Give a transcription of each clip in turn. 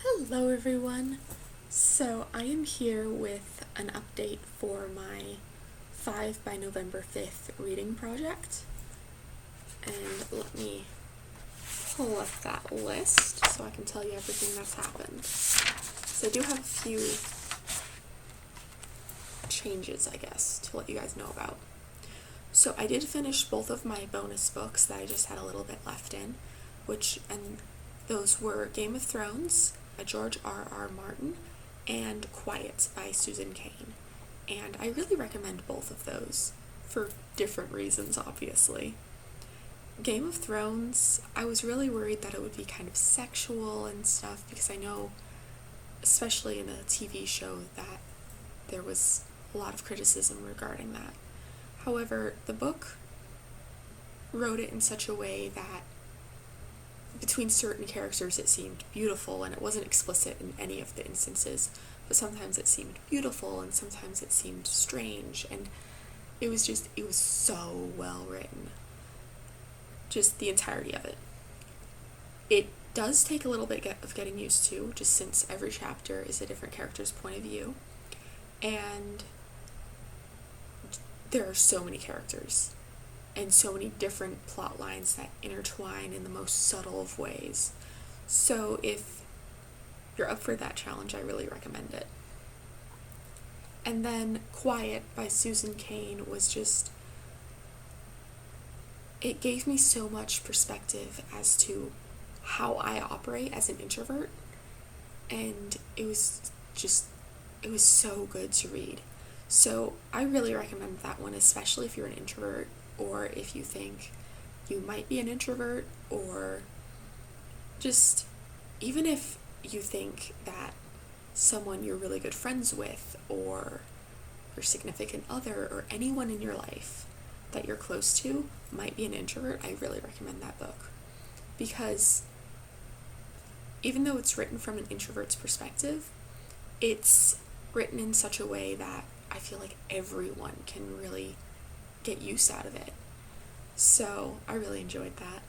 Hello everyone! So I am here with an update for my 5 by November 5th reading project. And let me pull up that list so I can tell you everything that's happened. So I do have a few changes, I guess, to let you guys know about. So I did finish both of my bonus books that I just had a little bit left in, and those were Game of Thrones by George R.R. Martin and Quiet by Susan Cain. And I really recommend both of those for different reasons, obviously. Game of Thrones, I was really worried that it would be kind of sexual and stuff because I know, especially in a TV show, that there was a lot of criticism regarding that. However, the book wrote it in such a way that between certain characters it seemed beautiful, and it wasn't explicit in any of the instances, but sometimes it seemed beautiful and sometimes it seemed strange, and it was so well written. Just the entirety of it. It does take a little bit of getting used to, just since every chapter is a different character's point of view, and there are so many characters and so many different plot lines that intertwine in the most subtle of ways. So if you're up for that challenge, I really recommend it. And then Quiet by Susan Cain was just, it gave me so much perspective as to how I operate as an introvert, and it was so good to read. So I really recommend that one, especially if you're an introvert, or if you think you might be an introvert, or just even if you think that someone you're really good friends with, or your significant other, or anyone in your life that you're close to might be an introvert, I really recommend that book. Because even though it's written from an introvert's perspective, it's written in such a way that I feel like everyone can really get use out of it. So I really enjoyed that.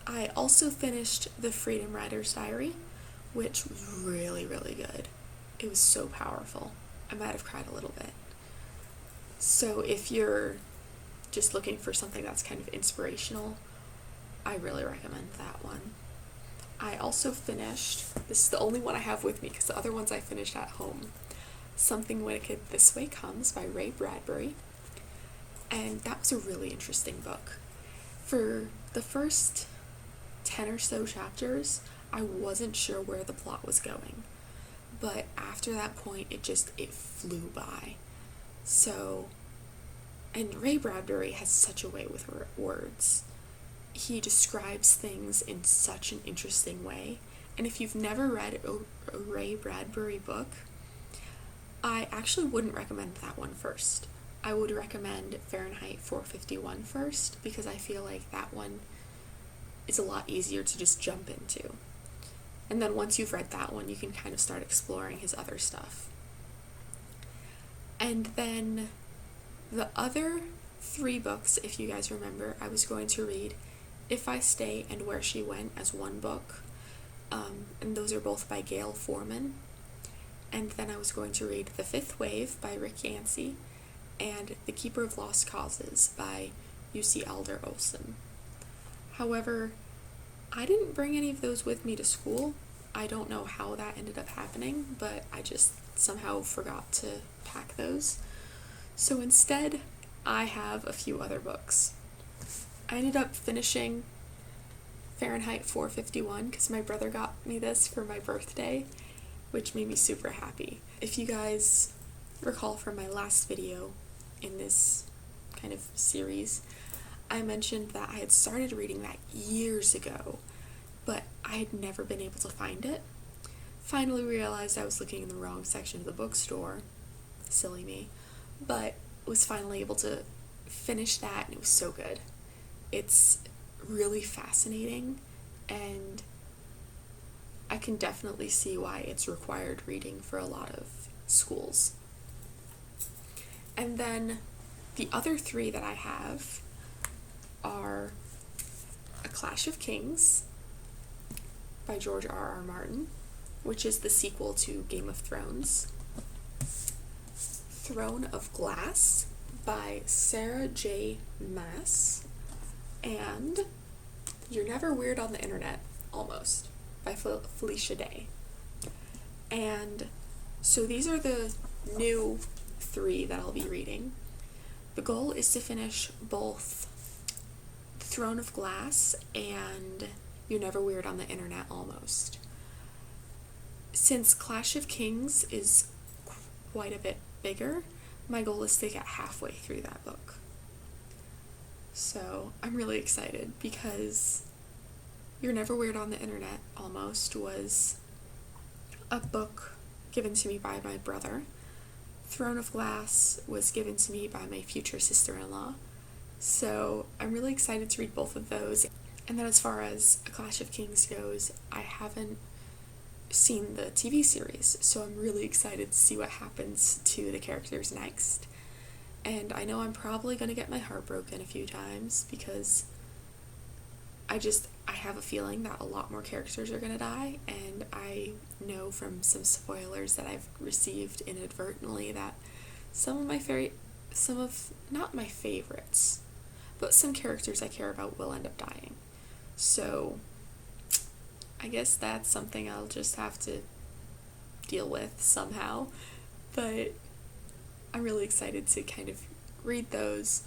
I also finished The Freedom Writer's Diary, which was really, really good. It was so powerful. I might have cried a little bit. So if you're just looking for something that's kind of inspirational, I really recommend that one. I also finished, this is the only one I have with me because the other ones I finished at home, Something Wicked This Way Comes by Ray Bradbury. And that was a really interesting book. For the first 10 or so chapters, I wasn't sure where the plot was going. But after that point, it flew by. So, and Ray Bradbury has such a way with words. He describes things in such an interesting way. And if you've never read a Ray Bradbury book, I actually wouldn't recommend that one first. I would recommend Fahrenheit 451 first, because I feel like that one is a lot easier to just jump into. And then once you've read that one, you can kind of start exploring his other stuff. And then the other 3 books, if you guys remember, I was going to read If I Stay and Where She Went as one book. And those are both by Gail Forman. And then I was going to read The Fifth Wave by Rick Yancey and The Keeper of Lost Causes by UC Alder Olson. However, I didn't bring any of those with me to school. I don't know how that ended up happening, but I just somehow forgot to pack those. So instead, I have a few other books. I ended up finishing Fahrenheit 451 because my brother got me this for my birthday, which made me super happy. If you guys recall from my last video in this kind of series, I mentioned that I had started reading that years ago, but I had never been able to find it. Finally realized I was looking in the wrong section of the bookstore. Silly me. But was finally able to finish that, and it was so good. It's really fascinating, and I can definitely see why it's required reading for a lot of schools. And then the other 3 that I have are A Clash of Kings by George R.R. Martin, which is the sequel to Game of Thrones. Throne of Glass by Sarah J. Maas, and You're Never Weird on the Internet, Almost, by Felicia Day. And so these are the new 3 that I'll be reading. The goal is to finish both Throne of Glass and You're Never Weird on the Internet, Almost. Since Clash of Kings is quite a bit bigger, my goal is to get halfway through that book. So I'm really excited because You're Never Weird on the Internet, Almost, was a book given to me by my brother. Throne of Glass was given to me by my future sister-in-law. So I'm really excited to read both of those. And then as far as A Clash of Kings goes, I haven't seen the TV series, so I'm really excited to see what happens to the characters next. And I know I'm probably going to get my heart broken a few times because I have a feeling that a lot more characters are going to die, and I know from some spoilers that I've received inadvertently that not my favorites, but some characters I care about will end up dying. So I guess that's something I'll just have to deal with somehow, but I'm really excited to kind of read those.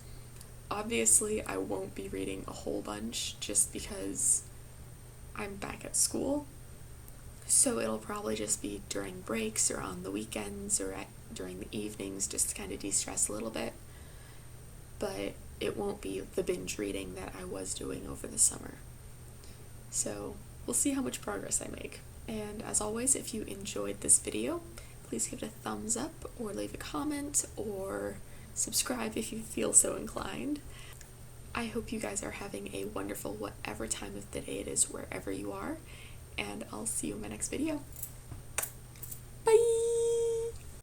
Obviously, I won't be reading a whole bunch just because I'm back at school, so it'll probably just be during breaks or on the weekends or during the evenings just to kind of de-stress a little bit, but it won't be the binge reading that I was doing over the summer. So we'll see how much progress I make. And as always, if you enjoyed this video, please give it a thumbs up or leave a comment or subscribe if you feel so inclined. I hope you guys are having a wonderful whatever time of the day it is wherever you are, and I'll see you in my next video.